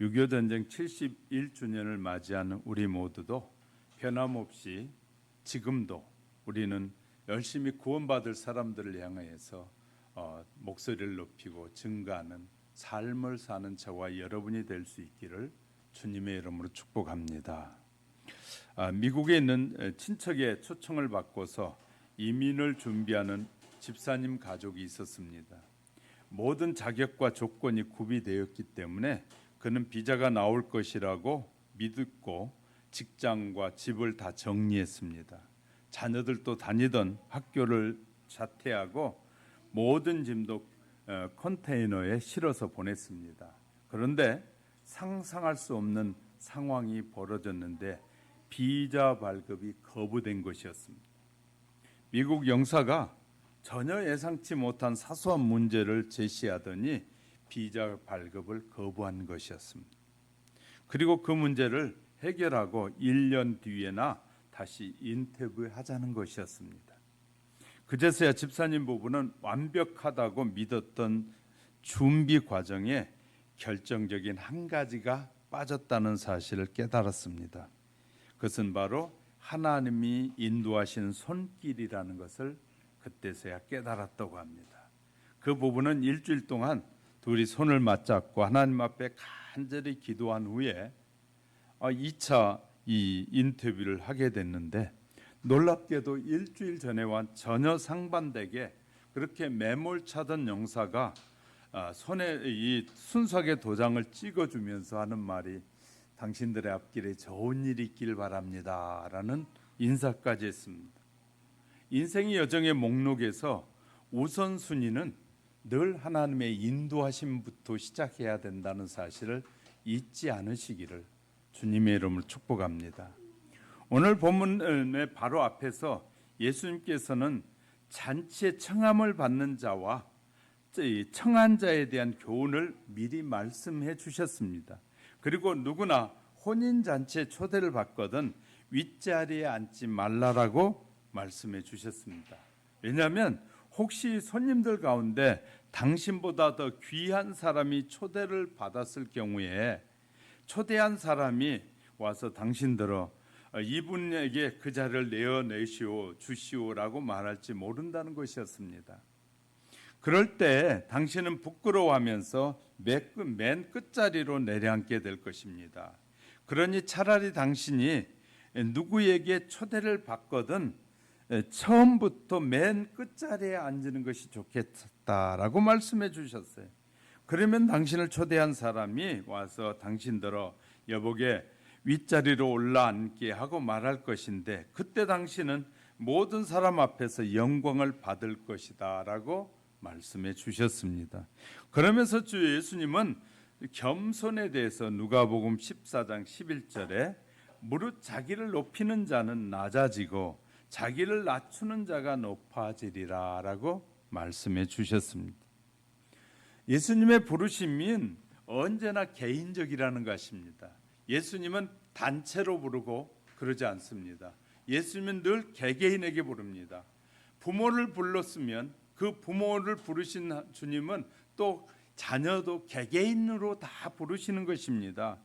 6.25 전쟁 71주년을 맞이하는 우리 모두도 변함없이 지금도 우리는 열심히 구원받을 사람들을 향해서 목소리를 높이고 증거하는 삶을 사는 저와 여러분이 될 수 있기를 주님의 이름으로 축복합니다. 미국에 있는 친척의 초청을 받고서 이민을 준비하는 집사님 가족이 있었습니다. 모든 자격과 조건이 구비되었기 때문에 그는 비자가 나올 것이라고 믿고 직장과 집을 다 정리했습니다. 자녀들도 다니던 학교를 자퇴하고 모든 짐도 컨테이너에 실어서 보냈습니다. 그런데 상상할 수 없는 상황이 벌어졌는데 비자 발급이 거부된 것이었습니다. 미국 영사가 전혀 예상치 못한 사소한 문제를 제시하더니 비자 발급을 거부한 것이었습니다. 그리고 그 문제를 해결하고 1년 뒤에나 다시 인터뷰하자는 것이었습니다. 그제서야 집사님 부부는 완벽하다고 믿었던 준비 과정에 결정적인 한 가지가 빠졌다는 사실을 깨달았습니다. 그것은 바로 하나님이 인도하시는 손길이라는 것을 그때서야 깨달았다고 합니다. 그 부부는 일주일 동안 둘이 손을 맞잡고 하나님 앞에 간절히 기도한 후에 2차 이 인터뷰를 하게 됐는데 놀랍게도 일주일 전에와 전혀 상반되게 그렇게 매몰차던 영사가 손에 이 순수하게 도장을 찍어주면서 하는 말이 당신들의 앞길에 좋은 일이 있길 바랍니다 라는 인사까지 했습니다. 인생의 여정의 목록에서 우선순위는 늘 하나님의 인도하심부터 시작해야 된다는 사실을 잊지 않으시기를 주님의 이름으로 축복합니다. 오늘 본문의 바로 앞에서 예수님께서는 잔치에 청함을 받는 자와 청한 자에 대한 교훈을 미리 말씀해 주셨습니다. 그리고 누구나 혼인잔치에 초대를 받거든 윗자리에 앉지 말라라고 말씀해 주셨습니다. 왜냐하면 혹시 손님들 가운데 당신보다 더 귀한 사람이 초대를 받았을 경우에 초대한 사람이 와서 당신들어 이분에게 그 자리를 내어내시오 주시오라고 말할지 모른다는 것이었습니다. 그럴 때 당신은 부끄러워하면서 맨 끝자리로 내려앉게 될 것입니다. 그러니 차라리 당신이 누구에게 초대를 받거든 처음부터 맨 끝자리에 앉는 것이 좋겠다라고 말씀해 주셨어요. 그러면 당신을 초대한 사람이 와서 당신들어 여보게 윗자리로 올라앉게 하고 말할 것인데 그때 당신은 모든 사람 앞에서 영광을 받을 것이다 라고 말씀해 주셨습니다. 그러면서 주 예수님은 겸손에 대해서 누가복음 14장 11절에 무릇 자기를 높이는 자는 낮아지고 자기를 낮추는 자가 높아지리라 라고 말씀해 주셨습니다. 예수님의 부르심은 언제나 개인적이라는 것입니다. 예수님은 단체로 부르고 그러지 않습니다. 예수님은 늘 개개인에게 부릅니다. 부모를 불렀으면 그 부모를 부르신 주님은 또 자녀도 개개인으로 다 부르시는 것입니다.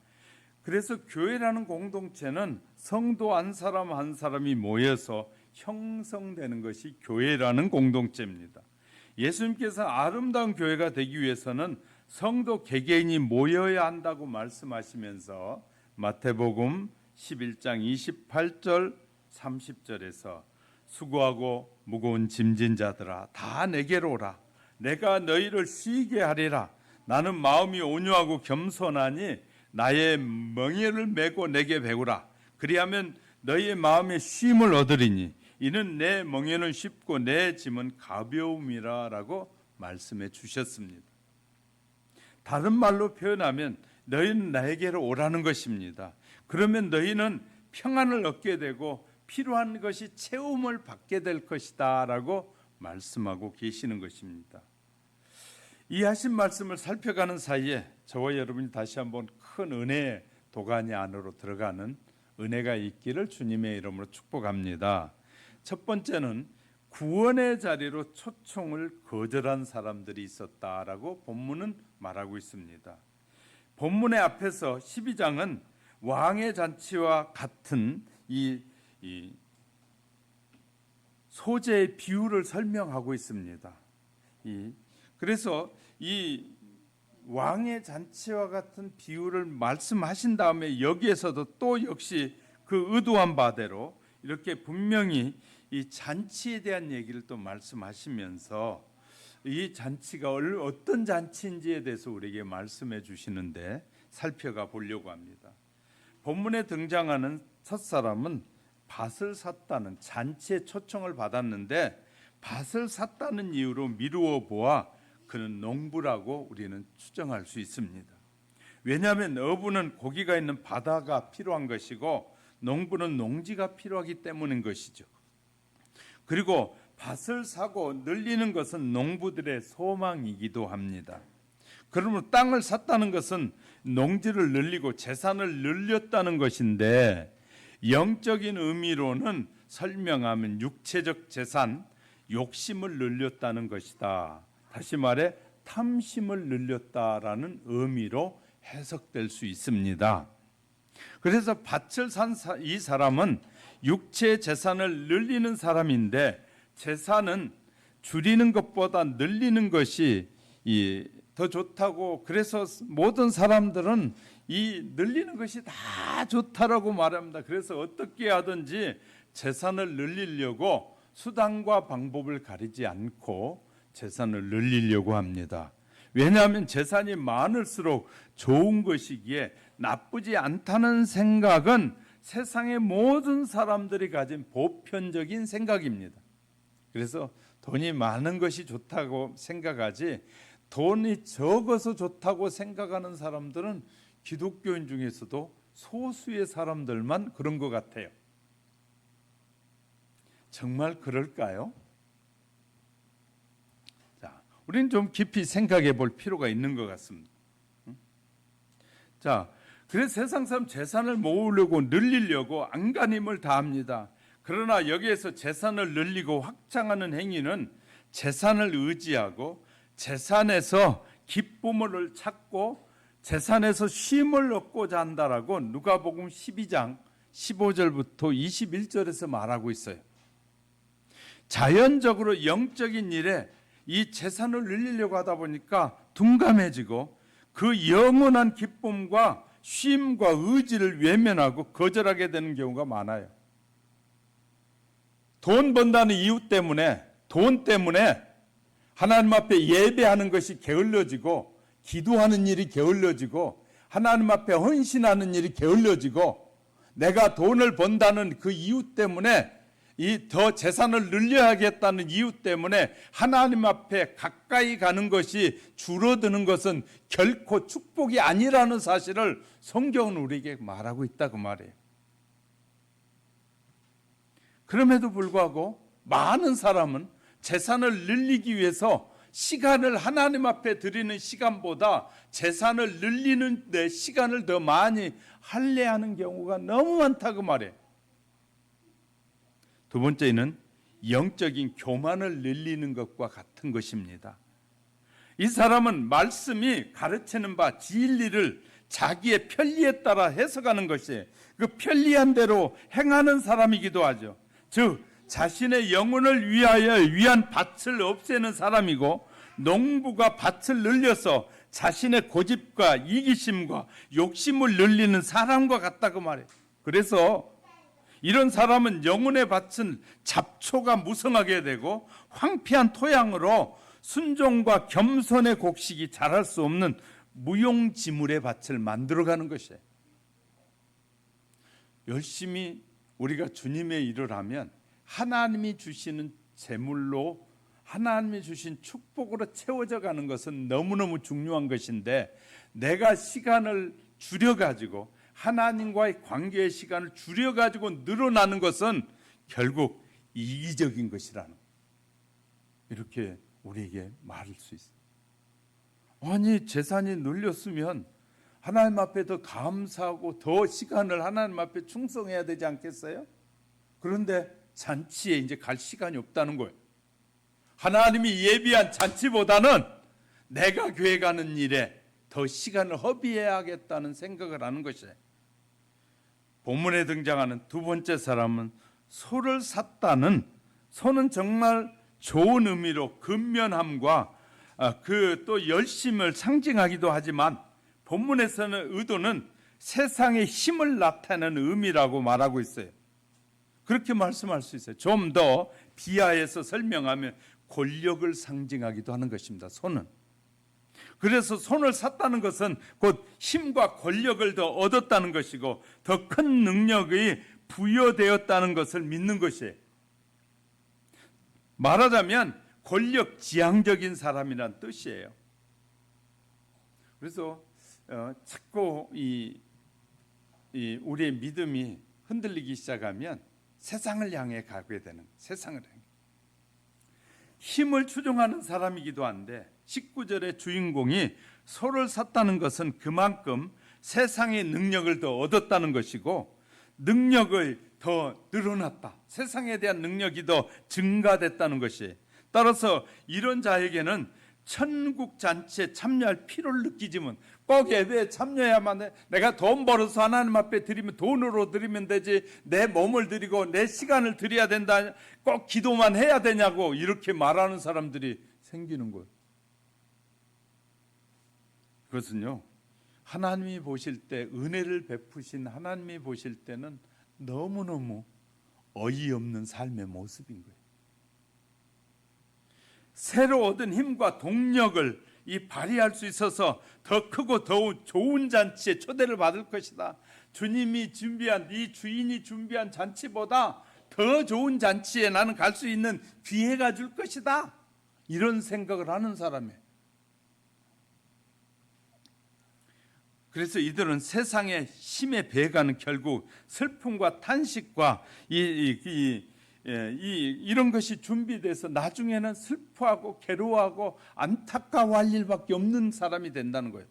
그래서 교회라는 공동체는 성도 한 사람 한 사람이 모여서 형성되는 것이 교회라는 공동체입니다. 예수님께서 아름다운 교회가 되기 위해서는 성도 개개인이 모여야 한다고 말씀하시면서 마태복음 11장 28절 30절에서 수고하고 무거운 짐진 자들아 다 내게로 오라 내가 너희를 쉬게 하리라 나는 마음이 온유하고 겸손하니 나의 멍에를 메고 내게 배우라 그리하면 너희의 마음에 쉼을 얻으리니 이는 내 멍에는 쉽고 내 짐은 가벼움이라 라고 말씀해 주셨습니다. 다른 말로 표현하면 너희는 나에게로 오라는 것입니다. 그러면 너희는 평안을 얻게 되고 필요한 것이 채움을 받게 될 것이다 라고 말씀하고 계시는 것입니다. 이 하신 말씀을 살펴가는 사이에 저와 여러분이 다시 한번 큰 은혜의 도가니 안으로 들어가는 은혜가 있기를 주님의 이름으로 축복합니다. 첫 번째는 구원의 자리로 초청을 거절한 사람들이 있었다라고 본문은 말하고 있습니다. 본문의 앞에서 12장은 왕의 잔치와 같은 이 소재의 비유를 설명하고 있습니다. 그래서 이 왕의 잔치와 같은 비유를 말씀하신 다음에 여기에서도 또 역시 그 의도한 바대로 이렇게 분명히 이 잔치에 대한 얘기를 또 말씀하시면서 이 잔치가 어떤 잔치인지에 대해서 우리에게 말씀해 주시는데 살펴가 보려고 합니다. 본문에 등장하는 첫 사람은 밭을 샀다는 잔치의 초청을 받았는데 밭을 샀다는 이유로 미루어 보아 그는 농부라고 우리는 추정할 수 있습니다. 왜냐하면 어부는 고기가 있는 바다가 필요한 것이고 농부는 농지가 필요하기 때문인 것이죠. 그리고 밭을 사고 늘리는 것은 농부들의 소망이기도 합니다. 그러므로 땅을 샀다는 것은 농지를 늘리고 재산을 늘렸다는 것인데 영적인 의미로는 설명하면 육체적 재산, 욕심을 늘렸다는 것이다. 다시 말해 탐심을 늘렸다라는 의미로 해석될 수 있습니다. 그래서 밭을 산 이 사람은 육체 재산을 늘리는 사람인데 재산은 줄이는 것보다 늘리는 것이 더 좋다고, 그래서 모든 사람들은 이 늘리는 것이 다 좋다라고 말합니다. 그래서 어떻게 하든지 재산을 늘리려고 수단과 방법을 가리지 않고 재산을 늘리려고 합니다. 왜냐하면 재산이 많을수록 좋은 것이기에 나쁘지 않다는 생각은 세상의 모든 사람들이 가진 보편적인 생각입니다. 그래서 돈이 많은 것이 좋다고 생각하지 돈이 적어서 좋다고 생각하는 사람들은 기독교인 중에서도 소수의 사람들만 그런 것 같아요. 정말 그럴까요? 자, 우리는 좀 깊이 생각해 볼 필요가 있는 것 같습니다. 자, 그래서 세상 사람 재산을 모으려고 늘리려고 안간힘을 다합니다. 그러나 여기에서 재산을 늘리고 확장하는 행위는 재산을 의지하고 재산에서 기쁨을 찾고 재산에서 쉼을 얻고자 한다라고 누가복음 12장 15절부터 21절에서 말하고 있어요. 자연적으로 영적인 일에 이 재산을 늘리려고 하다 보니까 둔감해지고 그 영원한 기쁨과 쉼과 의지를 외면하고 거절하게 되는 경우가 많아요. 돈 번다는 이유 때문에, 돈 때문에 하나님 앞에 예배하는 것이 게을러지고 기도하는 일이 게을러지고 하나님 앞에 헌신하는 일이 게을러지고 내가 돈을 번다는 그 이유 때문에 이 더 재산을 늘려야겠다는 이유 때문에 하나님 앞에 가까이 가는 것이 줄어드는 것은 결코 축복이 아니라는 사실을 성경은 우리에게 말하고 있다고 말해요. 그럼에도 불구하고 많은 사람은 재산을 늘리기 위해서 시간을 하나님 앞에 드리는 시간보다 재산을 늘리는 데 시간을 더 많이 할애하는 경우가 너무 많다고 말해요. 두 번째는 영적인 교만을 늘리는 것과 같은 것입니다. 이 사람은 말씀이 가르치는 바 진리를 자기의 편리에 따라 해석하는 것이 그 편리한 대로 행하는 사람이기도 하죠. 즉 자신의 영혼을 위한 밭을 없애는 사람이고 농부가 밭을 늘려서 자신의 고집과 이기심과 욕심을 늘리는 사람과 같다고 말해요. 그래서 이런 사람은 영혼의 밭은 잡초가 무성하게 되고 황폐한 토양으로 순종과 겸손의 곡식이 자랄 수 없는 무용지물의 밭을 만들어가는 것이에요. 열심히 우리가 주님의 일을 하면 하나님이 주시는 재물로 하나님이 주신 축복으로 채워져 가는 것은 너무너무 중요한 것인데 내가 시간을 줄여가지고 하나님과의 관계의 시간을 줄여가지고 늘어나는 것은 결국 이기적인 것이라는 이렇게 우리에게 말할 수 있어요. 아니 재산이 늘렸으면 하나님 앞에 더 감사하고 더 시간을 하나님 앞에 충성해야 되지 않겠어요? 그런데 잔치에 이제 갈 시간이 없다는 거예요. 하나님이 예비한 잔치보다는 내가 교회 가는 일에 더 시간을 허비해야겠다는 생각을 하는 것이에요. 본문에 등장하는 두 번째 사람은 소를 샀다는, 소는 정말 좋은 의미로 근면함과 그 또 열심을 상징하기도 하지만 본문에서는 의도는 세상의 힘을 나타내는 의미라고 말하고 있어요. 그렇게 말씀할 수 있어요. 좀 더 비하해서 설명하면 권력을 상징하기도 하는 것입니다. 소는. 그래서 손을 샀다는 것은 곧 힘과 권력을 더 얻었다는 것이고 더 큰 능력이 부여되었다는 것을 믿는 것이에요. 말하자면 권력 지향적인 사람이란 뜻이에요. 그래서 자꾸 우리의 믿음이 흔들리기 시작하면 세상을 향해 가게 되는, 세상을 향해. 힘을 추종하는 사람이기도 한데 19절의 주인공이 소를 샀다는 것은 그만큼 세상의 능력을 더 얻었다는 것이고 능력을 더 늘어났다. 세상에 대한 능력이 더 증가됐다는 것이에요. 따라서 이런 자에게는 천국 잔치에 참여할 필요를 느끼지만 꼭 예배에 참여해야만 해. 내가 돈 벌어서 하나님 앞에 드리면 돈으로 드리면 되지 내 몸을 드리고 내 시간을 드려야 된다. 꼭 기도만 해야 되냐고 이렇게 말하는 사람들이 생기는 거예요. 그것은요, 하나님이 보실 때, 은혜를 베푸신 하나님이 보실 때는 너무너무 어이없는 삶의 모습인 거예요. 새로 얻은 힘과 동력을 발휘할 수 있어서 더 크고 더 좋은 잔치에 초대를 받을 것이다. 주님이 준비한, 네 주인이 준비한 잔치보다 더 좋은 잔치에 나는 갈 수 있는 기회가 줄 것이다. 이런 생각을 하는 사람이에요. 그래서 이들은 세상의 힘에 배가는 결국 슬픔과 탄식과 이런 것이 준비돼서 나중에는 슬퍼하고 괴로워하고 안타까워할 일밖에 없는 사람이 된다는 거예요.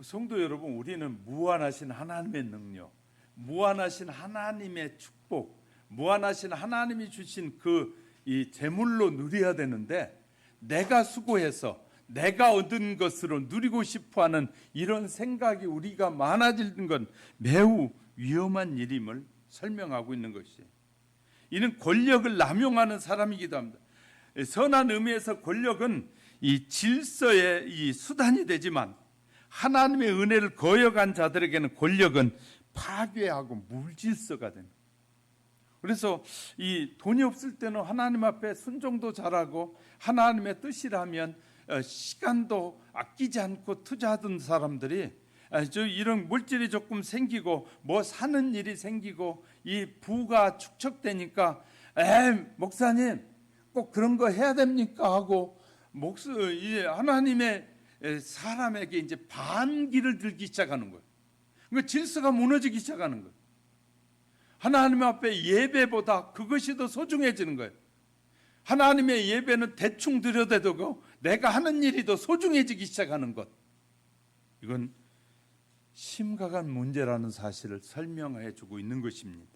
성도 여러분, 우리는 무한하신 하나님의 능력, 무한하신 하나님의 축복, 무한하신 하나님이 주신 이 재물로 누려야 되는데 내가 수고해서 내가 얻은 것으로 누리고 싶어하는 이런 생각이 우리가 많아지는 건 매우 위험한 일임을 설명하고 있는 것이에요. 이는 권력을 남용하는 사람이기도 합니다. 선한 의미에서 권력은 이 질서의 이 수단이 되지만 하나님의 은혜를 거역한 자들에게는 권력은 파괴하고 물질서가 됩니다. 그래서 이 돈이 없을 때는 하나님 앞에 순종도 잘하고 하나님의 뜻이라면 시간도 아끼지 않고 투자하던 사람들이 이런 물질이 조금 생기고 뭐 사는 일이 생기고 이 부가 축적되니까 목사님 꼭 그런 거 해야 됩니까 하고 하나님의 사람에게 이제 반기를 들기 시작하는 거예요. 그러니까 질서가 무너지기 시작하는 거예요. 하나님 앞에 예배보다 그것이 더 소중해지는 거예요. 하나님의 예배는 대충 드려도 되고 내가 하는 일이 더 소중해지기 시작하는 것. 이건 심각한 문제라는 사실을 설명해 주고 있는 것입니다.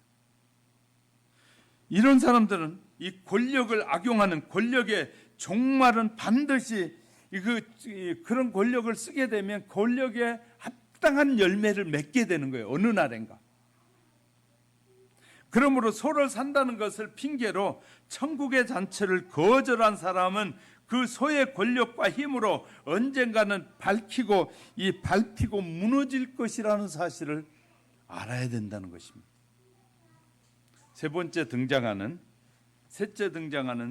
이런 사람들은 이 권력을 악용하는 권력의 종말은 반드시 그런 권력을 쓰게 되면 권력에 합당한 열매를 맺게 되는 거예요. 어느 날인가. 그러므로 소를 산다는 것을 핑계로 천국의 잔치를 거절한 사람은 그 소의 권력과 힘으로 언젠가는 밟히고 무너질 것이라는 사실을 알아야 된다는 것입니다. 셋째 등장하는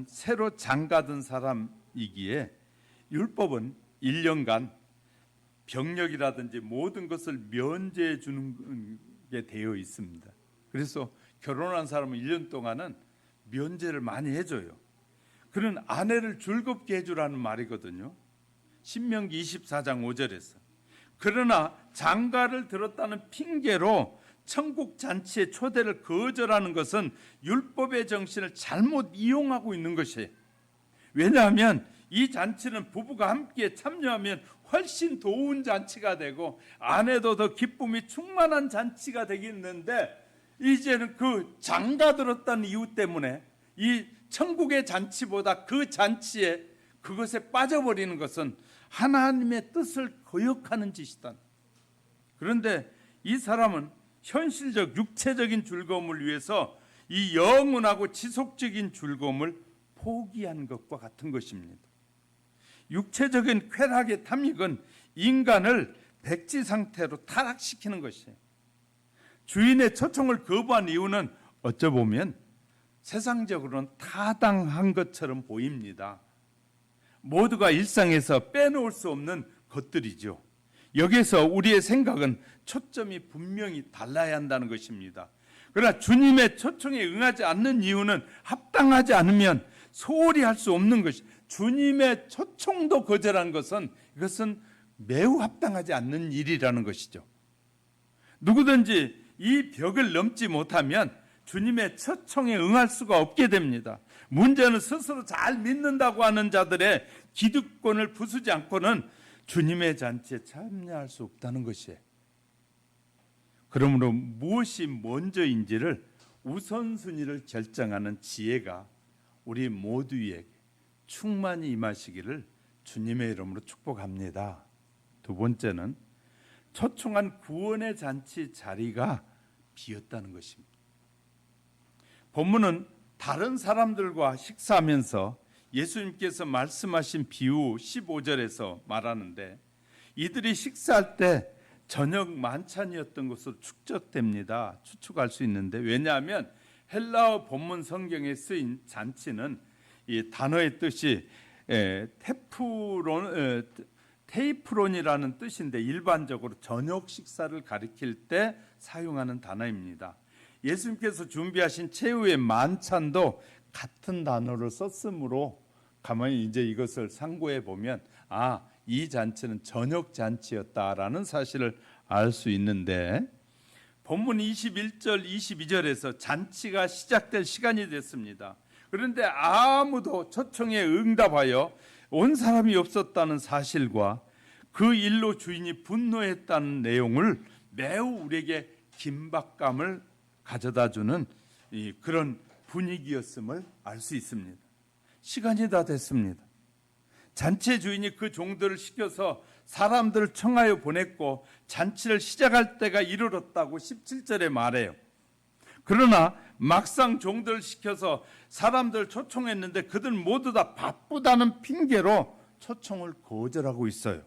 새로 장가든 사람이기에 율법은 1년간 병력이라든지 모든 것을 면제해 주는 게 되어 있습니다. 그래서 결혼한 사람은 1년 동안은 면제를 많이 해줘요. 그는 아내를 즐겁게 해주라는 말이거든요. 신명기 24장 5절에서. 그러나 장가를 들었다는 핑계로 천국 잔치의 초대를 거절하는 것은 율법의 정신을 잘못 이용하고 있는 것이에요. 왜냐하면 이 잔치는 부부가 함께 참여하면 훨씬 좋은 잔치가 되고 아내도 더 기쁨이 충만한 잔치가 되겠는데 이제는 그 장가 들었다는 이유 때문에 이 천국의 잔치보다 그 잔치에 그것에 빠져버리는 것은 하나님의 뜻을 거역하는 짓이다. 그런데 이 사람은 현실적 육체적인 즐거움을 위해서 이 영원하고 지속적인 즐거움을 포기한 것과 같은 것입니다. 육체적인 쾌락의 탐닉은 인간을 백지 상태로 타락시키는 것이에요. 주인의 초청을 거부한 이유는 어쩌보면 세상적으로는 타당한 것처럼 보입니다. 모두가 일상에서 빼놓을 수 없는 것들이죠. 여기서 우리의 생각은 초점이 분명히 달라야 한다는 것입니다. 그러나 주님의 초청에 응하지 않는 이유는 합당하지 않으면 소홀히 할 수 없는 것이, 주님의 초청도 거절한 것은 이것은 매우 합당하지 않는 일이라는 것이죠. 누구든지 이 벽을 넘지 못하면 주님의 초청에 응할 수가 없게 됩니다. 문제는 스스로 잘 믿는다고 하는 자들의 기득권을 부수지 않고는 주님의 잔치에 참여할 수 없다는 것이에요. 그러므로 무엇이 먼저인지를 우선순위를 결정하는 지혜가 우리 모두에게 충만히 임하시기를 주님의 이름으로 축복합니다. 두 번째는 초청한 구원의 잔치 자리가 비었다는 것입니다. 본문은 다른 사람들과 식사하면서 예수님께서 말씀하신 비유 15절에서 말하는데, 이들이 식사할 때 저녁 만찬이었던 것으로 추측할 수 있는데, 왜냐하면 헬라어 본문 성경에 쓰인 잔치는 이 단어의 뜻이 테이프론이라는 뜻인데 일반적으로 저녁 식사를 가리킬 때 사용하는 단어입니다. 예수님께서 준비하신 최후의 만찬도 같은 단어를 썼으므로 가만히 이제 이것을 상고해 보면 이 잔치는 저녁 잔치였다라는 사실을 알 수 있는데, 본문 21절 22절에서 잔치가 시작될 시간이 됐습니다. 그런데 아무도 초청에 응답하여 온 사람이 없었다는 사실과 그 일로 주인이 분노했다는 내용을 매우 우리에게 긴박감을 가져다주는 그런 분위기였음을 알 수 있습니다. 시간이 다 됐습니다. 잔치의 주인이 그 종들을 시켜서 사람들을 청하여 보냈고 잔치를 시작할 때가 이르렀다고 17절에 말해요. 그러나 막상 종들을 시켜서 사람들을 초청했는데 그들 모두 다 바쁘다는 핑계로 초청을 거절하고 있어요.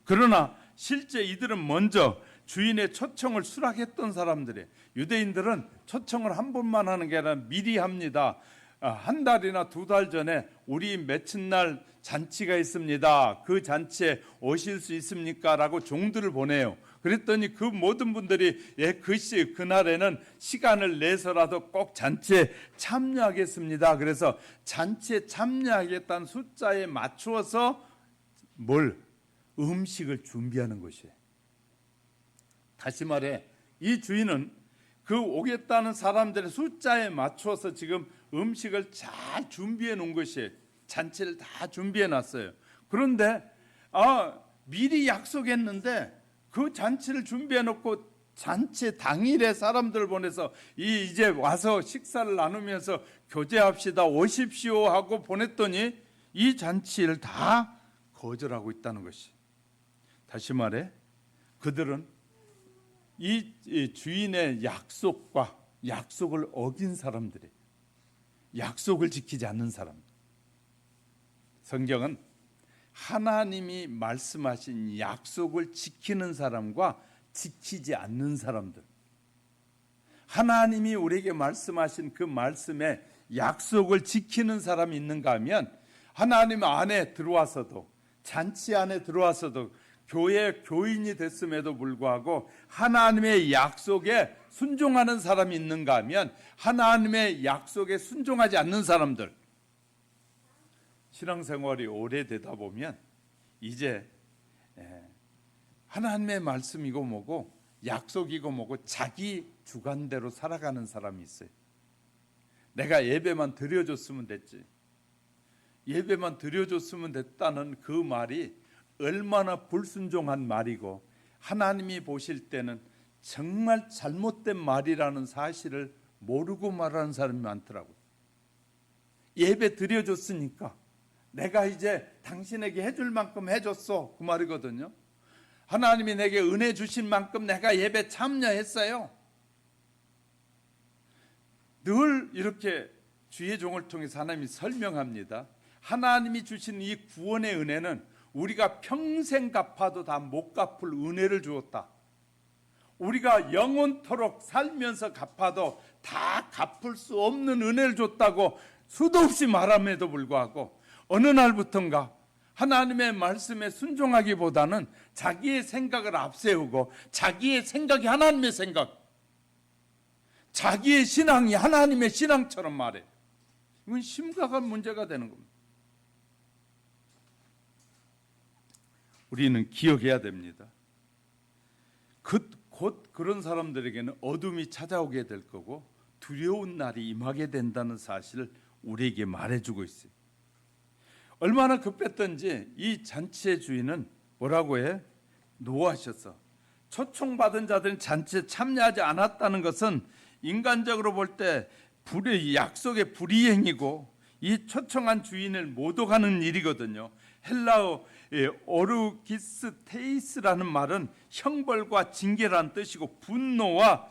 그러나 실제 이들은 먼저 주인의 초청을 수락했던 사람들이에요. 유대인들은 초청을 한 번만 하는 게 아니라 미리 합니다. 한 달이나 두 달 전에 우리 며칠 날 잔치가 있습니다. 그 잔치에 오실 수 있습니까? 라고 종들을 보내요. 그랬더니 그 모든 분들이 글쎄 그날에는 시간을 내서라도 꼭 잔치에 참여하겠습니다. 그래서 잔치에 참여하겠다는 숫자에 맞추어서 음식을 준비하는 것이에요. 다시 말해 이 주인은 그 오겠다는 사람들의 숫자에 맞춰서 지금 음식을 잘 준비해 놓은 것이에요. 잔치를 다 준비해 놨어요. 그런데 미리 약속했는데 그 잔치를 준비해 놓고 잔치 당일에 사람들 보내서 이제 와서 식사를 나누면서 교제합시다 오십시오 하고 보냈더니 이 잔치를 다 거절하고 있다는 것이. 다시 말해 그들은 이 주인의 약속을 어긴 사람들이, 약속을 지키지 않는 사람. 성경은 하나님이 말씀하신 약속을 지키는 사람과 지키지 않는 사람들, 하나님이 우리에게 말씀하신 그 말씀에 약속을 지키는 사람이 있는가 하면 하나님 안에 들어와서도, 잔치 안에 들어와서도, 교회 교인이 됐음에도 불구하고 하나님의 약속에 순종하는 사람이 있는가 하면 하나님의 약속에 순종하지 않는 사람들. 신앙생활이 오래되다 보면 이제 하나님의 말씀이고 뭐고 약속이고 뭐고 자기 주관대로 살아가는 사람이 있어요. 내가 예배만 드려줬으면 됐지, 예배만 드려줬으면 됐다는 그 말이 얼마나 불순종한 말이고 하나님이 보실 때는 정말 잘못된 말이라는 사실을 모르고 말하는 사람이 많더라고요. 예배 드려줬으니까 내가 이제 당신에게 해줄 만큼 해줬어, 그 말이거든요. 하나님이 내게 은혜 주신 만큼 내가 예배 참여했어요. 늘 이렇게 주의 종을 통해서 하나님이 설명합니다. 하나님이 주신 이 구원의 은혜는 우리가 평생 갚아도 다 못 갚을 은혜를 주었다. 우리가 영원토록 살면서 갚아도 다 갚을 수 없는 은혜를 줬다고 수도 없이 말함에도 불구하고 어느 날부턴가 하나님의 말씀에 순종하기보다는 자기의 생각을 앞세우고 자기의 생각이 하나님의 생각, 자기의 신앙이 하나님의 신앙처럼 말해. 이건 심각한 문제가 되는 겁니다. 우리는 기억해야 됩니다. 곧 그런 사람들에게는 어둠이 찾아오게 될 거고 두려운 날이 임하게 된다는 사실을 우리에게 말해주고 있어요. 얼마나 급했던지 이 잔치의 주인은 뭐라고 해? 노하셨어. 초청받은 자들은 잔치에 참여하지 않았다는 것은 인간적으로 볼 때 약속의 불이행이고 이 초청한 주인을 모독하는 일이거든요. 헬라어 오르기스테이스라는 말은 형벌과 징계라는 뜻이고 분노와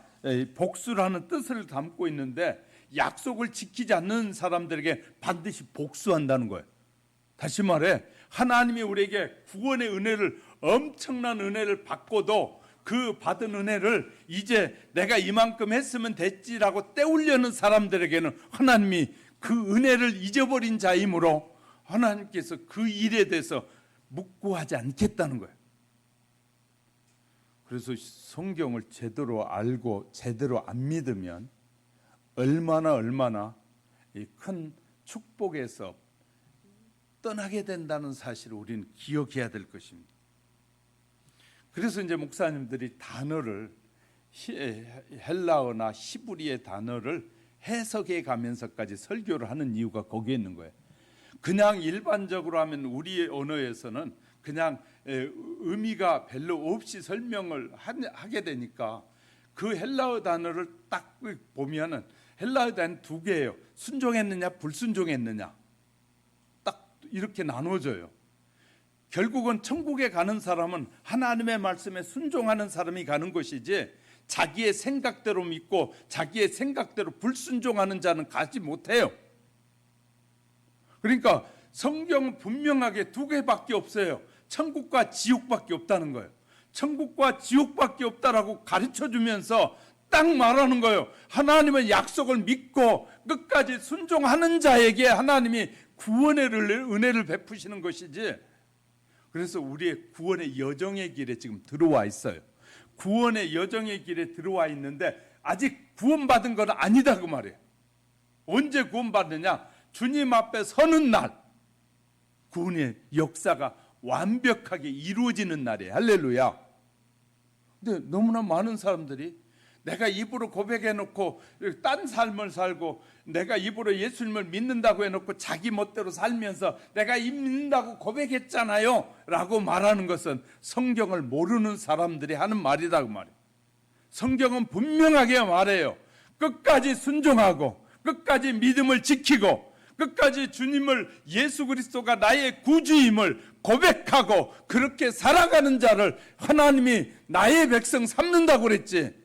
복수라는 뜻을 담고 있는데 약속을 지키지 않는 사람들에게 반드시 복수한다는 거예요. 다시 말해 하나님이 우리에게 구원의 은혜를, 엄청난 은혜를 받고도 그 받은 은혜를 이제 내가 이만큼 했으면 됐지라고 떼우려는 사람들에게는 하나님이 그 은혜를 잊어버린 자이므로 하나님께서 그 일에 대해서 묵고하지 않겠다는 거예요. 그래서 성경을 제대로 알고 제대로 안 믿으면 얼마나 이 큰 축복에서 떠나게 된다는 사실을 우리는 기억해야 될 것입니다. 그래서 이제 목사님들이 단어를 헬라어나 히브리의 단어를 해석해 가면서까지 설교를 하는 이유가 거기에 있는 거예요. 그냥 일반적으로 하면 우리의 언어에서는 그냥 의미가 별로 없이 설명을 하게 되니까 그 헬라어 단어를 딱 보면은 헬라어 단어 두 개예요. 순종했느냐 불순종했느냐 딱 이렇게 나눠져요. 결국은 천국에 가는 사람은 하나님의 말씀에 순종하는 사람이 가는 것이지 자기의 생각대로 믿고 자기의 생각대로 불순종하는 자는 가지 못해요. 그러니까 성경은 분명하게 두 개밖에 없어요. 천국과 지옥밖에 없다는 거예요. 천국과 지옥밖에 없다라고 가르쳐주면서 딱 말하는 거예요. 하나님의 약속을 믿고 끝까지 순종하는 자에게 하나님이 구원의 은혜를 베푸시는 것이지. 그래서 우리의 구원의 여정의 길에 지금 들어와 있어요. 구원의 여정의 길에 들어와 있는데 아직 구원받은 건 아니다 그 말이에요. 언제 구원받느냐? 주님 앞에 서는 날 구원의 역사가 완벽하게 이루어지는 날이에요. 할렐루야. 근데 너무나 많은 사람들이 내가 입으로 고백해놓고 딴 삶을 살고 내가 입으로 예수님을 믿는다고 해놓고 자기 멋대로 살면서 내가 믿는다고 고백했잖아요 라고 말하는 것은 성경을 모르는 사람들이 하는 말이다 그 말이에요. 성경은 분명하게 말해요. 끝까지 순종하고 끝까지 믿음을 지키고 끝까지 주님을 예수 그리스도가 나의 구주임을 고백하고 그렇게 살아가는 자를 하나님이 나의 백성 삼는다고 그랬지.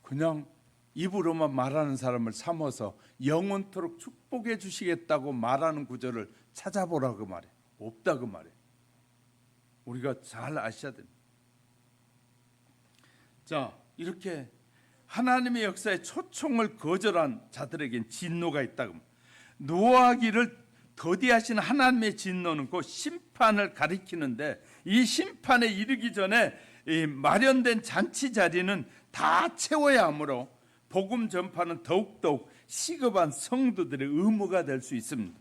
그냥 입으로만 말하는 사람을 삼아서 영원토록 축복해 주시겠다고 말하는 구절을 찾아보라 그 말이에요. 없다 그 말이에요. 우리가 잘 아셔야 됩니다. 자, 이렇게 하나님의 역사에 초청을 거절한 자들에겐 진노가 있다고. 노하기를 더디하신 하나님의 진노는 그 심판을 가리키는데 이 심판에 이르기 전에 이 마련된 잔치 자리는 다 채워야 하므로 복음 전파는 더욱더욱 시급한 성도들의 의무가 될 수 있습니다.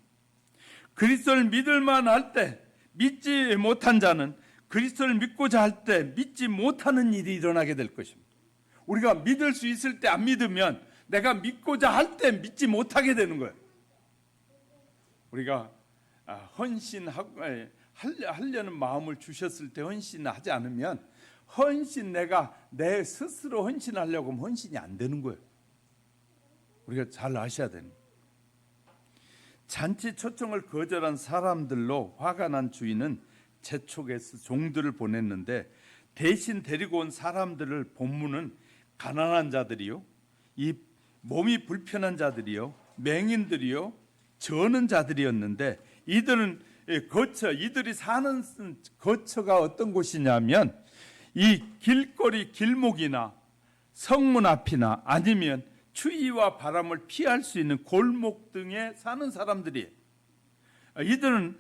그리스도를 믿을만 할 때 믿지 못한 자는 그리스도를 믿고자 할 때 믿지 못하는 일이 일어나게 될 것입니다. 우리가 믿을 수 있을 때 안 믿으면 내가 믿고자 할 때 믿지 못하게 되는 거예요. 우리가 헌신하려는 마음을 주셨을 때 헌신하지 않으면 내가 내 스스로 헌신하려고 하면 헌신이 안 되는 거예요. 우리가 잘 아셔야 되는 거예요. 잔치 초청을 거절한 사람들로 화가 난 주인은 재촉해서 종들을 보냈는데 대신 데리고 온 사람들을 본문은 가난한 자들이요, 이 몸이 불편한 자들이요, 맹인들이요, 저는 자들이었는데 이들이 사는 거처가 어떤 곳이냐면 이 길거리 길목이나 성문 앞이나 아니면 추위와 바람을 피할 수 있는 골목 등에 사는 사람들이, 이들은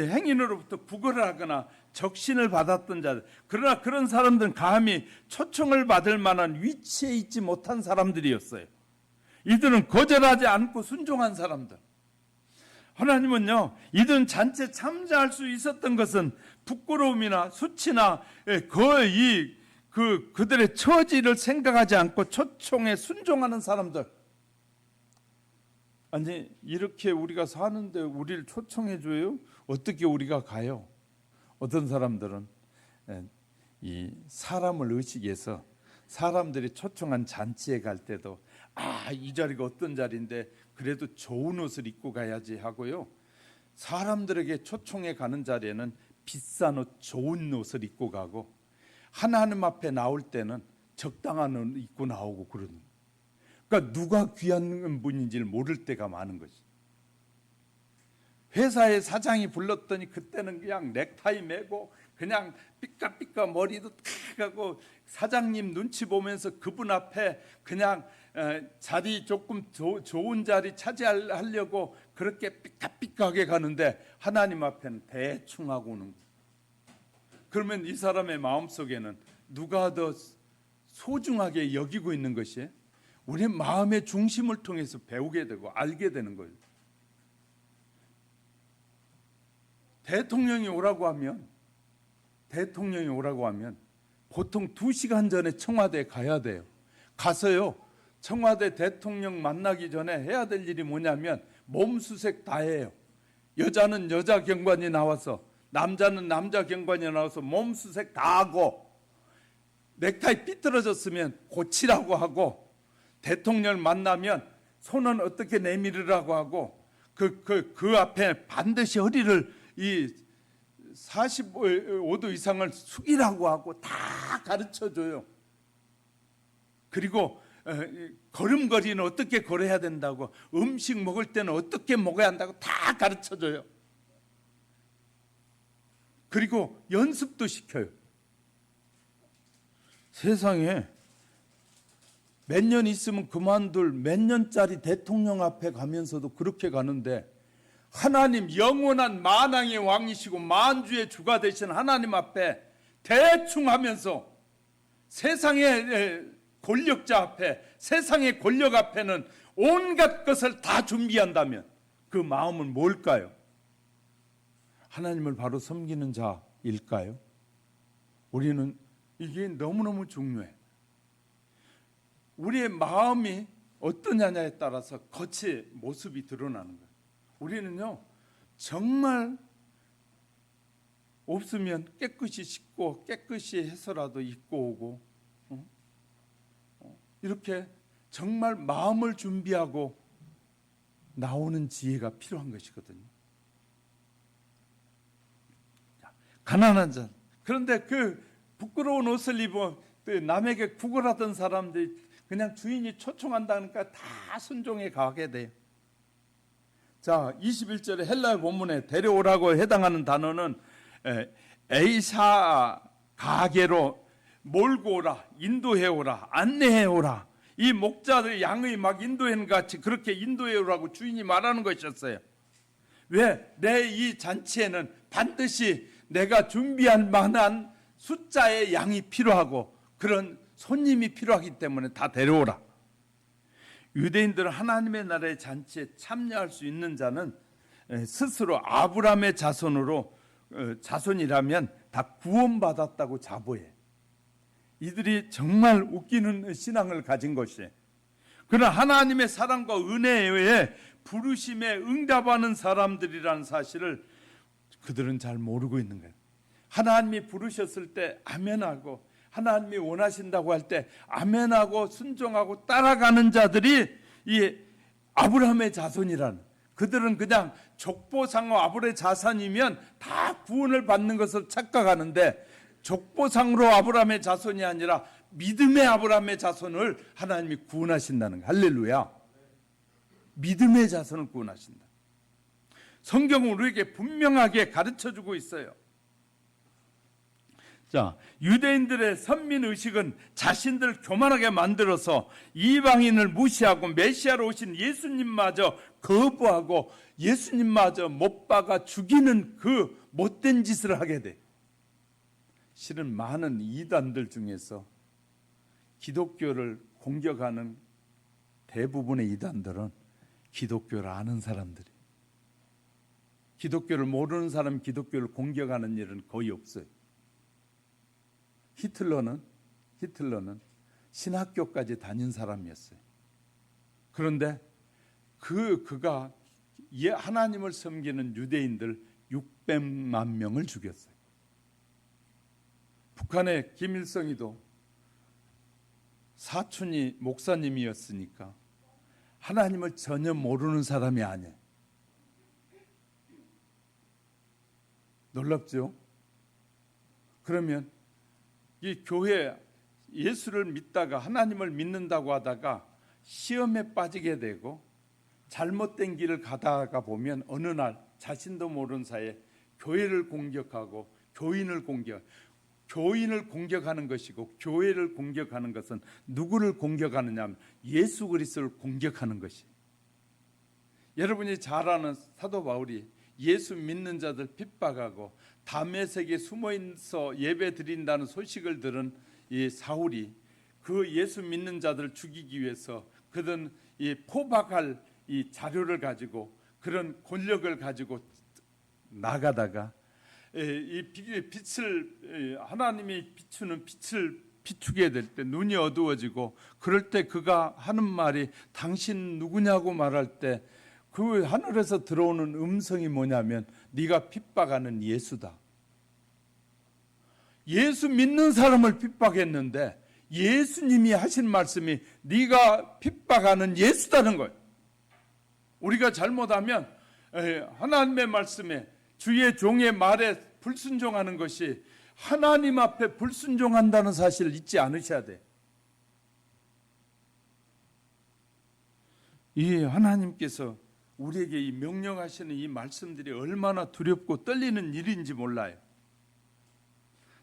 행인으로부터 구걸을 하거나 적신을 받았던 자들, 그러나 그런 사람들은 감히 초청을 받을 만한 위치에 있지 못한 사람들이었어요. 이들은 거절하지 않고 순종한 사람들. 하나님은요, 이들은 잔치에 참여할 수 있었던 것은 부끄러움이나 수치나 그들의 처지를 생각하지 않고 초청에 순종하는 사람들. 아니, 이렇게 우리가 사는데 우리를 초청해 줘요? 어떻게 우리가 가요? 어떤 사람들은 이 사람을 의식해서 사람들이 초청한 잔치에 갈 때도 이 자리가 어떤 자리인데 그래도 좋은 옷을 입고 가야지 하고요, 사람들에게 초청해 가는 자리에는 비싼 옷, 좋은 옷을 입고 가고 하나님 앞에 나올 때는 적당한 옷 입고 나오고 그러는 거예요. 그러니까 누가 귀한 분인지를 모를 때가 많은 거지. 회사에 사장이 불렀더니 그때는 그냥 넥타이 매고 그냥 삐까삐까 머리도 탁 하고 사장님 눈치 보면서 그분 앞에 그냥 자리 조금 좋은 자리 차지하려고 그렇게 삐까삐까하게 가는데 하나님 앞에는 대충 하고 오는 거예요. 그러면 이 사람의 마음속에는 누가 더 소중하게 여기고 있는 것이 우리 마음의 중심을 통해서 배우게 되고 알게 되는 거예요. 대통령이 오라고 하면 보통 2시간 전에 청와대에 가야 돼요. 가서요, 청와대 대통령 만나기 전에 해야 될 일이 뭐냐면 몸수색 다 해요. 여자는 여자 경관이 나와서, 남자는 남자 경관이 나와서 몸수색 다 하고, 넥타이 삐뚤어졌으면 고치라고 하고, 대통령을 만나면 손은 어떻게 내밀으라고 하고, 그 앞에 반드시 허리를 이 45도 이상을 숙이라고 하고 다 가르쳐줘요. 그리고 걸음걸이는 어떻게 걸어야 된다고, 음식 먹을 때는 어떻게 먹어야 한다고 다 가르쳐줘요. 그리고 연습도 시켜요. 세상에 몇 년 있으면 그만둘 몇 년짜리 대통령 앞에 가면서도 그렇게 가는데, 하나님 영원한 만왕의 왕이시고 만주의 주가 되신 하나님 앞에 대충 하면서 세상의 권력자 앞에, 세상의 권력 앞에는 온갖 것을 다 준비한다면 그 마음은 뭘까요? 하나님을 바로 섬기는 자일까요? 우리는 이게 너무너무 중요해. 우리의 마음이 어떠냐에 따라서 겉의 모습이 드러나는 거예요. 우리는요, 정말 없으면 깨끗이 씻고 깨끗이 해서라도 입고 오고, 이렇게 정말 마음을 준비하고 나오는 지혜가 필요한 것이거든요. 가난한 자, 그런데 그 부끄러운 옷을 입어 남에게 구걸하던 사람들이 그냥 주인이 초청한다니까 다 순종해 가게 돼요. 자, 21절에 헬라어 본문에 데려오라고 해당하는 단어는 에이사 가게로 몰고 오라, 인도해 오라, 안내해 오라. 이 목자들 양의 막 인도하는 같이 그렇게 인도해 오라고 주인이 말하는 것이었어요. 왜? 내 이 잔치에는 반드시 내가 준비할 만한 숫자의 양이 필요하고 그런 손님이 필요하기 때문에 다 데려오라. 유대인들은 하나님의 나라의 잔치에 참여할 수 있는 자는 스스로 아브라함의 자손이라면 다 구원받았다고 자부해. 이들이 정말 웃기는 신앙을 가진 것이에요. 그러나 하나님의 사랑과 은혜에 의해 부르심에 응답하는 사람들이라는 사실을 그들은 잘 모르고 있는 거예요. 하나님이 부르셨을 때 아멘하고, 하나님이 원하신다고 할 때 아멘하고 순종하고 따라가는 자들이 이 아브라함의 자손이라는, 그들은 그냥 족보상으로 아브라함의 자손이면 다 구원을 받는 것을 착각하는데, 족보상으로 아브라함의 자손이 아니라 믿음의 아브라함의 자손을 하나님이 구원하신다는 거예요. 할렐루야. 믿음의 자손을 구원하신다. 성경은 우리에게 분명하게 가르쳐주고 있어요. 자, 유대인들의 선민의식은 자신들 교만하게 만들어서 이방인을 무시하고 메시아로 오신 예수님마저 거부하고 예수님마저 못 박아 죽이는 그 못된 짓을 하게 돼. 실은 많은 이단들 중에서 기독교를 공격하는 대부분의 이단들은 기독교를 아는 사람들이, 기독교를 모르는 사람 기독교를 공격하는 일은 거의 없어요. 히틀러는 신학교까지 다닌 사람이었어요. 그런데 그가 하나님을 섬기는 유대인들 600만 명을 죽였어요. 북한의 김일성이도 사촌이 목사님이었으니까 하나님을 전혀 모르는 사람이 아니에요. 놀랍죠? 그러면 이 교회 예수를 믿다가 하나님을 믿는다고 하다가 시험에 빠지게 되고 잘못된 길을 가다가 보면 어느 날 자신도 모르는 사이에 교회를 공격하고 교인을 공격하는 것이고, 교회를 공격하는 것은 누구를 공격하느냐 하면 예수 그리스도를 공격하는 것이. 여러분이 잘 아는 사도 바울이 예수 믿는 자들 핍박하고 다메섹에 숨어서 예배 드린다는 소식을 들은 이 사울이 그 예수 믿는 자들을 죽이기 위해서 그들은 이 포박할 이 자료를 가지고 그런 권력을 가지고 나가다가 이 빛을, 하나님이 비추는 빛을 비추게 될 때 눈이 어두워지고, 그럴 때 그가 하는 말이 당신 누구냐고 말할 때 그 하늘에서 들어오는 음성이 뭐냐면 네가 핍박하는 예수다. 예수 믿는 사람을 핍박했는데 예수님이 하신 말씀이 네가 핍박하는 예수다는 거예요. 우리가 잘못하면 하나님의 말씀에, 주의 종의 말에 불순종하는 것이 하나님 앞에 불순종한다는 사실을 잊지 않으셔야 돼. 이 하나님께서 우리에게 이 명령하시는 이 말씀들이 얼마나 두렵고 떨리는 일인지 몰라요.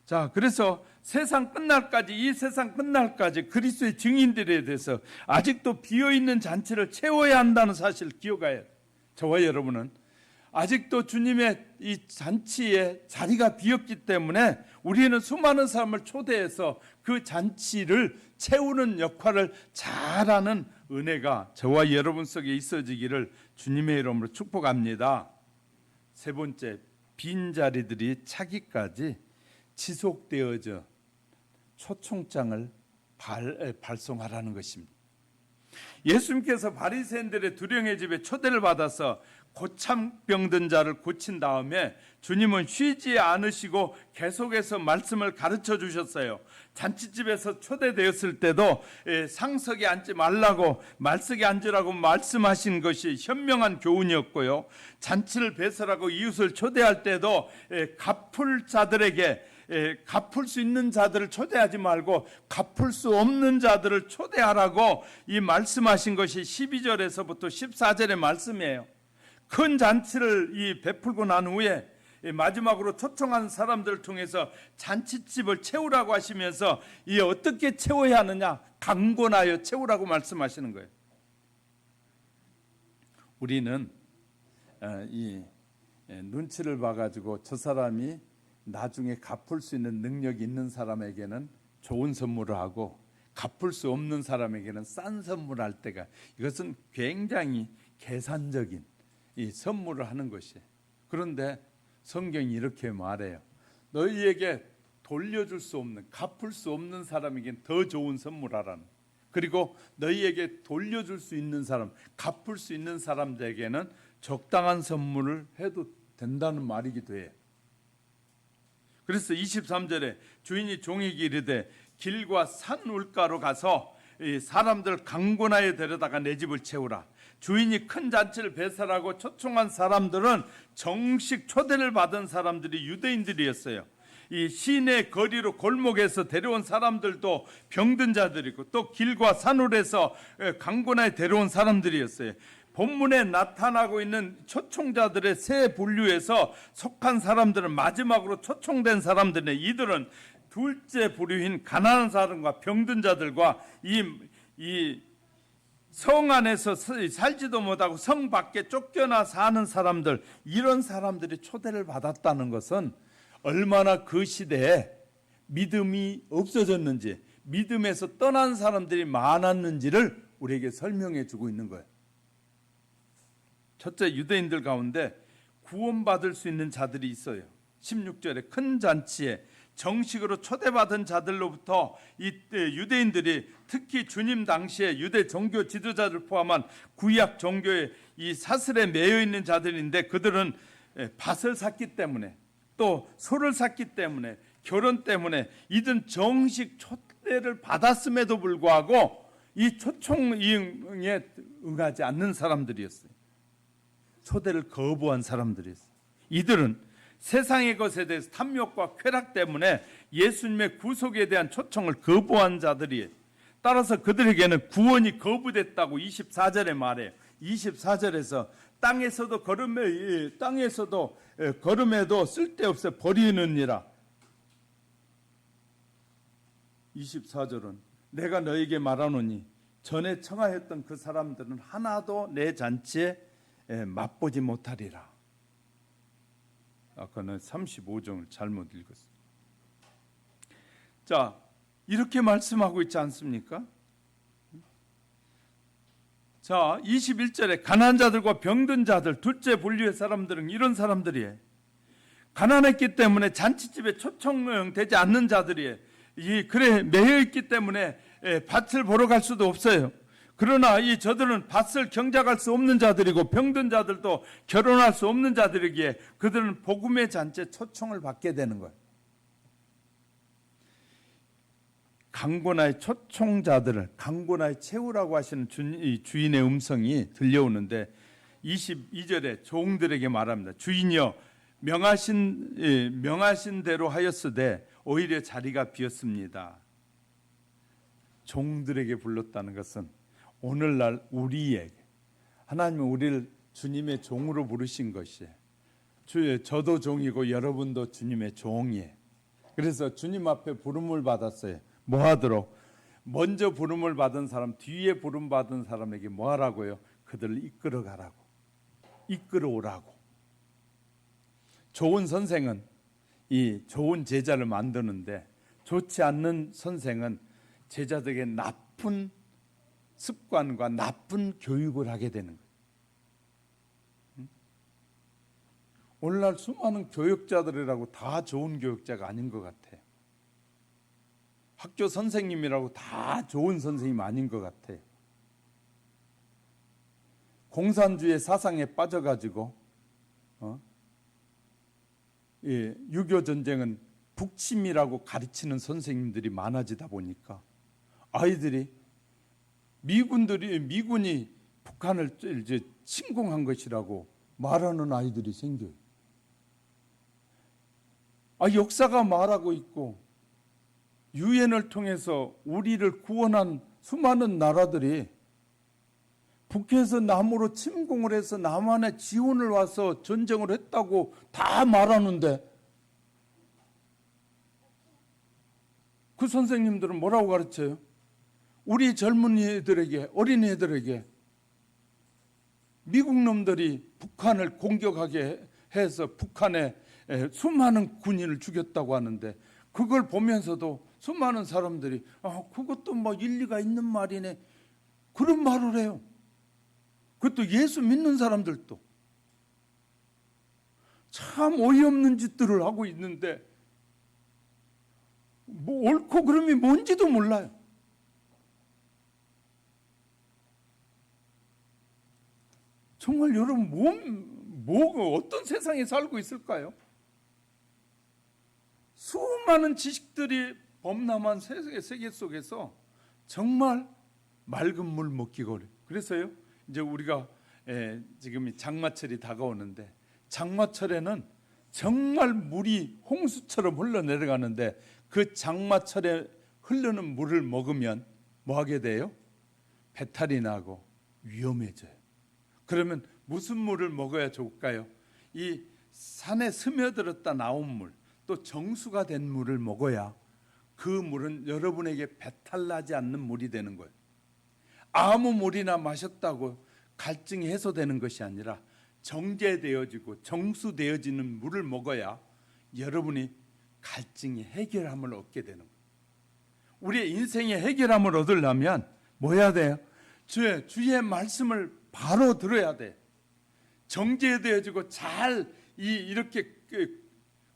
자, 그래서 이 세상 끝날까지 그리스도의 증인들에 대해서 아직도 비어있는 잔치를 채워야 한다는 사실을 기억해야 돼요. 저와 여러분은 아직도 주님의 이 잔치에 자리가 비었기 때문에 우리는 수많은 사람을 초대해서 그 잔치를 채우는 역할을 잘하는 은혜가 저와 여러분 속에 있어지기를 주님의 이름으로 축복합니다. 세 번째, 빈자리들이 차기까지 지속되어져 초청장을 발송하라는 것입니다. 예수님께서 바리새인들의 두령의 집에 초대를 받아서 고참병든 자를 고친 다음에 주님은 쉬지 않으시고 계속해서 말씀을 가르쳐 주셨어요. 잔치집에서 초대되었을 때도 상석에 앉지 말라고, 말석에 앉으라고 말씀하신 것이 현명한 교훈이었고요. 잔치를 배설하고 이웃을 초대할 때도 갚을 자들에게 갚을 수 있는 자들을 초대하지 말고 갚을 수 없는 자들을 초대하라고 이 말씀하신 것이 12절에서부터 14절의 말씀이에요. 큰 잔치를 베풀고 난 후에 마지막으로 초청한 사람들을 통해서 잔치집을 채우라고 하시면서 이 어떻게 채워야 하느냐, 강권하여 채우라고 말씀하시는 거예요. 우리는 이 눈치를 봐가지고 저 사람이 나중에 갚을 수 있는 능력이 있는 사람에게는 좋은 선물을 하고 갚을 수 없는 사람에게는 싼 선물을 할 때가, 이것은 굉장히 계산적인 이 선물을 하는 것이에요. 그런데 성경이 이렇게 말해요. 너희에게 돌려줄 수 없는, 갚을 수 없는 사람에게는 더 좋은 선물하라는. 그리고 너희에게 돌려줄 수 있는 사람, 갚을 수 있는 사람들에게는 적당한 선물을 해도 된다는 말이기도 해요. 그래서 23절에 주인이 종에게 이르되 길과 산 울가로 가서 이 사람들 강권하여 데려다가 내 집을 채우라. 주인이 큰 잔치를 배설하고 초청한 사람들은 정식 초대를 받은 사람들이 유대인들이었어요. 이 시내 거리로 골목에서 데려온 사람들도 병든 자들이고 또 길과 산울에서 강고나에 데려온 사람들이었어요. 본문에 나타나고 있는 초청자들의 세 분류에서 속한 사람들은 마지막으로 초청된 사람들인데, 이들은 둘째 부류인 가난한 사람과 병든 자들과 이 성 안에서 살지도 못하고 성 밖에 쫓겨나 사는 사람들, 이런 사람들이 초대를 받았다는 것은 얼마나 그 시대에 믿음이 없어졌는지, 믿음에서 떠난 사람들이 많았는지를 우리에게 설명해 주고 있는 거예요. 첫째, 유대인들 가운데 구원받을 수 있는 자들이 있어요. 16절에 큰 잔치에 정식으로 초대받은 자들로부터 이 유대인들이 특히 주님 당시에 유대 종교 지도자를 포함한 구약 종교의 이 사슬에 매여 있는 자들인데, 그들은 밭을 샀기 때문에 또 소를 샀기 때문에 결혼 때문에 이든 정식 초대를 받았음에도 불구하고 이 초청에 응하지 않는 사람들이었어요. 초대를 거부한 사람들이었어요. 이들은 세상의 것에 대해서 탐욕과 쾌락 때문에 예수님의 구속에 대한 초청을 거부한 자들이에요. 따라서 그들에게는 구원이 거부됐다고 24절에 말해요. 24절에서 땅에서도 걸음에도 쓸데없어 버리느니라. 24절은 내가 너에게 말하노니 전에 청하였던 그 사람들은 하나도 내 잔치에 맛보지 못하리라. 아까는 35장을 잘못 읽었어요. 자, 이렇게 말씀하고 있지 않습니까? 자, 21절에 가난한 자들과 병든 자들, 둘째 분류의 사람들은 이런 사람들이에요. 가난했기 때문에 잔치집에 초청되지 않는 자들이에요. 그래 매여 있기 때문에 밭을 보러 갈 수도 없어요. 그러나 저들은 밭을 경작할 수 없는 자들이고 병든 자들도 결혼할 수 없는 자들이기에 그들은 복음의 잔치에 초청을 받게 되는 거예요. 강고나의 초청자들을 강고나에 채우라고 하시는 주인의 음성이 들려오는데 22절에 종들에게 말합니다. 주인이여 명하신 대로 하였으되 오히려 자리가 비었습니다. 종들에게 불렀다는 것은 오늘날 우리에게, 하나님은 우리를 주님의 종으로 부르신 것이에요. 저도 종이고 여러분도 주님의 종이에요. 그래서 주님 앞에 부름을 받았어요. 뭐 하도록? 먼저 부름을 받은 사람, 뒤에 부름 받은 사람에게 뭐 하라고요? 그들을 이끌어 가라고, 이끌어 오라고. 좋은 선생은 이 좋은 제자를 만드는데, 좋지 않는 선생은 제자들에게 나쁜 습관과 나쁜 교육을 하게 되는 거예요. 오늘날 수많은 교육자들이라고 다 좋은 교육자가 아닌 것 같아요. 학교 선생님이라고 다 좋은 선생님 아닌 것 같아요. 공산주의 사상에 빠져가지고 유교 전쟁은 북침이라고 가르치는 선생님들이 많아지다 보니까 아이들이 미군이 북한을 이제 침공한 것이라고 말하는 아이들이 생겨요. 역사가 말하고 있고 유엔을 통해서 우리를 구원한 수많은 나라들이 북해에서 남으로 침공을 해서 남한에 지원을 와서 전쟁을 했다고 다 말하는데, 그 선생님들은 뭐라고 가르쳐요? 우리 젊은이들에게, 어린이들에게 미국 놈들이 북한을 공격하게 해서 북한에 수많은 군인을 죽였다고 하는데, 그걸 보면서도 수많은 사람들이 그것도 뭐 일리가 있는 말이네, 그런 말을 해요. 그것도 예수 믿는 사람들도. 참 어이없는 짓들을 하고 있는데 뭐 옳고 그름이 뭔지도 몰라요. 정말 여러분 어떤 세상에 살고 있을까요? 수많은 지식들이 범람한 세계 속에서 정말 맑은 물 먹기 거리. 그래서요, 이제 우리가 지금 장마철이 다가오는데, 장마철에는 정말 물이 홍수처럼 흘러내려가는데, 그 장마철에 흐르는 물을 먹으면 뭐 하게 돼요? 배탈이 나고 위험해져요. 그러면 무슨 물을 먹어야 좋을까요? 이 산에 스며들었다 나온 물, 또 정수가 된 물을 먹어야 그 물은 여러분에게 배탈나지 않는 물이 되는 거예요. 아무 물이나 마셨다고 갈증이 해소되는 것이 아니라 정제되어지고 정수되어지는 물을 먹어야 여러분이 갈증이 해결함을 얻게 되는 거예요. 우리의 인생의 해결함을 얻으려면 뭐 해야 돼요? 주의 말씀을 바로 들어야 돼. 정제되어지고 잘 이렇게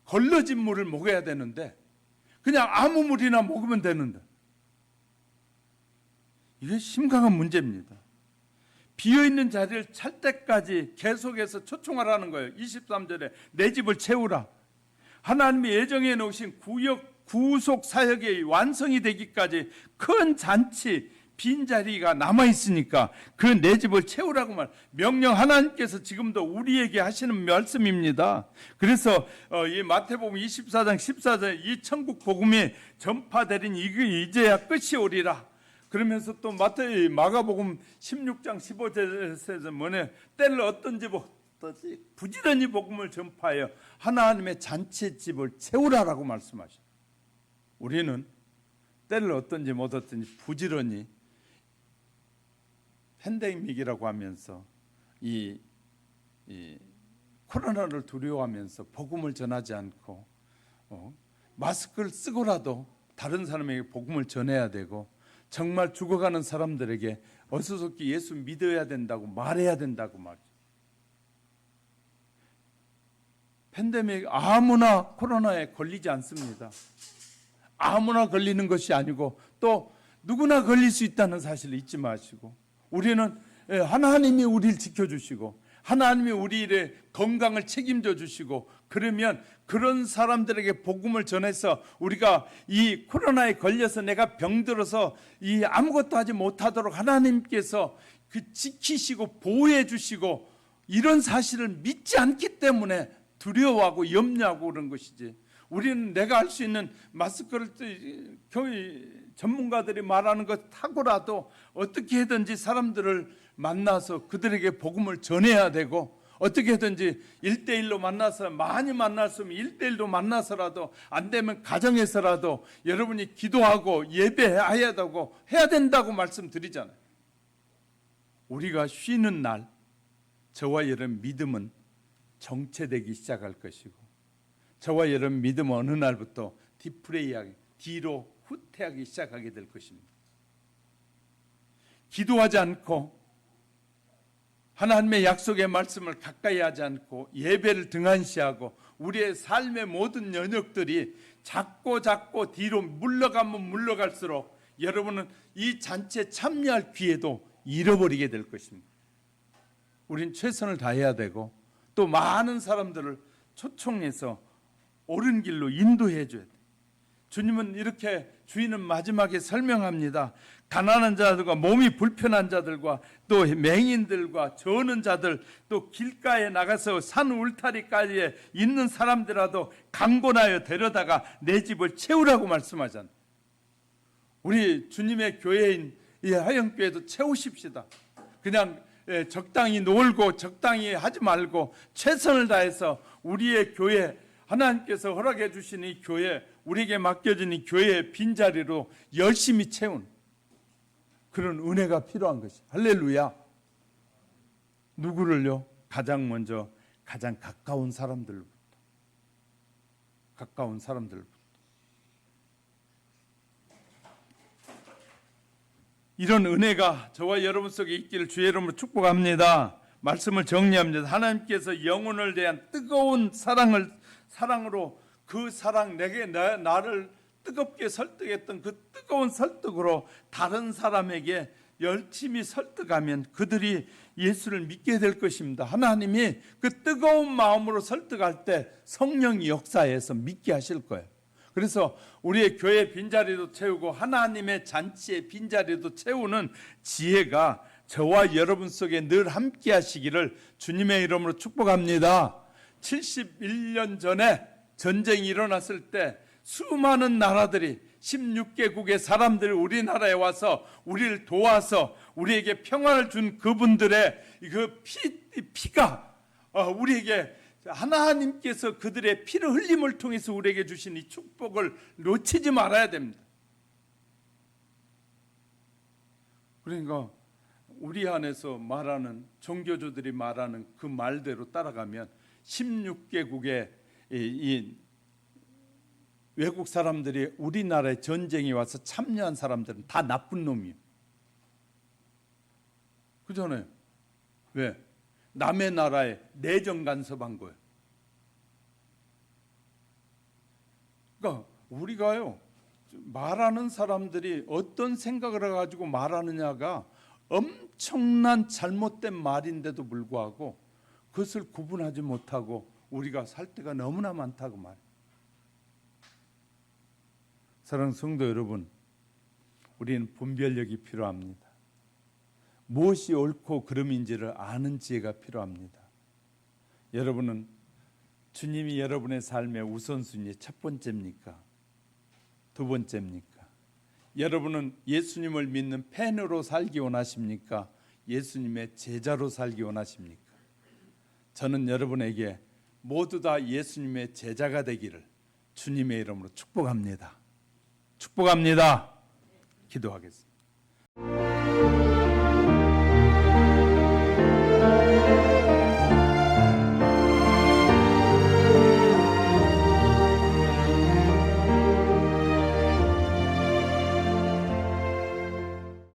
걸러진 물을 먹어야 되는데, 그냥 아무 물이나 먹으면 되는데, 이게 심각한 문제입니다. 비어있는 자리를 찰 때까지 계속해서 초청하라는 거예요. 23절에 내 집을 채우라. 하나님이 예정해 놓으신 구속 사역의 완성이 되기까지 큰 잔치, 빈자리가 남아있으니까 그 내 집을 채우라고 명령 하나님께서 지금도 우리에게 하시는 말씀입니다. 그래서 이 마태복음 24장 14절 이 천국 복음이 전파되리니 이제야 끝이 오리라. 그러면서 또 마가복음 16장 15절에서 뭐냐, 때를 얻든지 부지런히 복음을 전파하여 하나님의 잔치집을 채우라라고 말씀하셔요. 우리는 때를 얻든지 못 얻든지 부지런히 팬데믹이라고 하면서 이 코로나를 두려워하면서 복음을 전하지 않고 마스크를 쓰고라도 다른 사람에게 복음을 전해야 되고, 정말 죽어가는 사람들에게 어수선히 예수 믿어야 된다고 말해야 된다고 말이죠. 팬데믹 아무나 코로나에 걸리지 않습니다. 아무나 걸리는 것이 아니고 또 누구나 걸릴 수 있다는 사실을 잊지 마시고, 우리는 하나님이 우리를 지켜주시고 하나님이 우리의 건강을 책임져 주시고, 그러면 그런 사람들에게 복음을 전해서 우리가 이 코로나에 걸려서 내가 병들어서 이 아무것도 하지 못하도록 하나님께서 지키시고 보호해 주시고, 이런 사실을 믿지 않기 때문에 두려워하고 염려하고 그런 것이지, 우리는 내가 할 수 있는 마스크를 전문가들이 말하는 것 타고라도 어떻게 해든지 사람들을 만나서 그들에게 복음을 전해야 되고, 어떻게 해든지 1대1로 만나서, 많이 만날 수 있으면 1대1로 만나서라도, 안 되면 가정에서라도 여러분이 기도하고 예배해야 되고 해야 된다고 말씀드리잖아요. 우리가 쉬는 날 저와 여러분 믿음은 정체되기 시작할 것이고, 저와 여러분 믿음은 어느 날부터 디프레이하게 뒤로 후퇴하기 시작하게 될 것입니다. 기도하지 않고 하나님의 약속의 말씀을 가까이 하지 않고 예배를 등한시하고 우리의 삶의 모든 연역들이 작고 뒤로 물러가면 물러갈수록 여러분은 이 잔치에 참여할 기회도 잃어버리게 될 것입니다. 우린 최선을 다해야 되고 또 많은 사람들을 초청해서 옳은 길로 인도해 줘야 돼요. 주님은 이렇게, 주인은 마지막에 설명합니다. 가난한 자들과 몸이 불편한 자들과 또 맹인들과 저는 자들, 또 길가에 나가서 산 울타리까지에 있는 사람들라도 강권하여 데려다가 내 집을 채우라고 말씀하잖아요. 우리 주님의 교회인 이 하영교회도 채우십시다. 그냥 적당히 놀고 적당히 하지 말고 최선을 다해서 우리의 교회, 하나님께서 허락해 주신 이 교회, 우리에게 맡겨진 이 교회의 빈자리로 열심히 채운 그런 은혜가 필요한 것이. 할렐루야. 누구를요? 가장 먼저 가장 가까운 사람들부터. 이런 은혜가 저와 여러분 속에 있기를 주의 이름으로 축복합니다. 말씀을 정리합니다. 하나님께서 영혼을 대한 뜨거운 사랑으로 그 사랑, 나를 뜨겁게 설득했던 그 뜨거운 설득으로 다른 사람에게 열심히 설득하면 그들이 예수를 믿게 될 것입니다. 하나님이 그 뜨거운 마음으로 설득할 때 성령이 역사해서 믿게 하실 거예요. 그래서 우리의 교회 빈자리도 채우고 하나님의 잔치의 빈자리도 채우는 지혜가 저와 여러분 속에 늘 함께 하시기를 주님의 이름으로 축복합니다. 71년 전에 전쟁이 일어났을 때 수많은 나라들이 16개국의 사람들이 우리나라에 와서 우리를 도와서 우리에게 평안을 준 그분들의 그 피가 우리에게 하나님께서 그들의 피를 흘림을 통해서 우리에게 주신 이 축복을 놓치지 말아야 됩니다. 그러니까 우리 안에서 말하는 종교주들이 말하는 그 말대로 따라가면 16개국의 이 외국 사람들이 우리나라에 전쟁에 와서 참여한 사람들은 다 나쁜 놈이에요. 그잖아요. 왜? 남의 나라에 내정 간섭한 거예요. 그러니까 우리가요, 말하는 사람들이 어떤 생각을 해가지고 말하느냐가 엄청난 잘못된 말인데도 불구하고 그것을 구분하지 못하고 우리가 살 때가 너무나 많다고 말이에요. 사랑하는 성도 여러분, 우리는 분별력이 필요합니다. 무엇이 옳고 그름인지를 아는 지혜가 필요합니다. 여러분은 주님이 여러분의 삶의 우선순위 첫 번째입니까? 두 번째입니까? 여러분은 예수님을 믿는 팬으로 살기 원하십니까? 예수님의 제자로 살기 원하십니까? 저는 여러분에게 모두 다 예수님의 제자가 되기를 주님의 이름으로 축복합니다. 축복합니다. 기도하겠습니다.